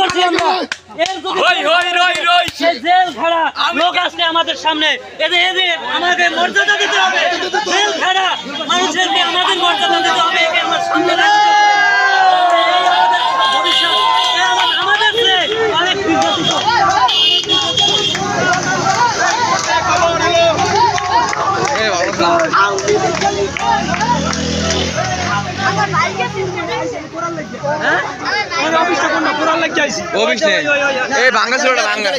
করছি আমরা। এর যদি জেল খাড়া লোক আসলে আমাদের সামনে এদের আমাদের মর্যাদা দিতে হবে। জেল খাড়া মানুষেরকে আমাদের মর্যাদা দিতে হবে। একে আমার সামনে রাখতে হবে। এই আমাদের ভবিষ্যৎ, আমাদের চেয়ে অনেক বিব্রত। অফিস নেই এই ভাঙ্গা ছিল ভাঙ্গা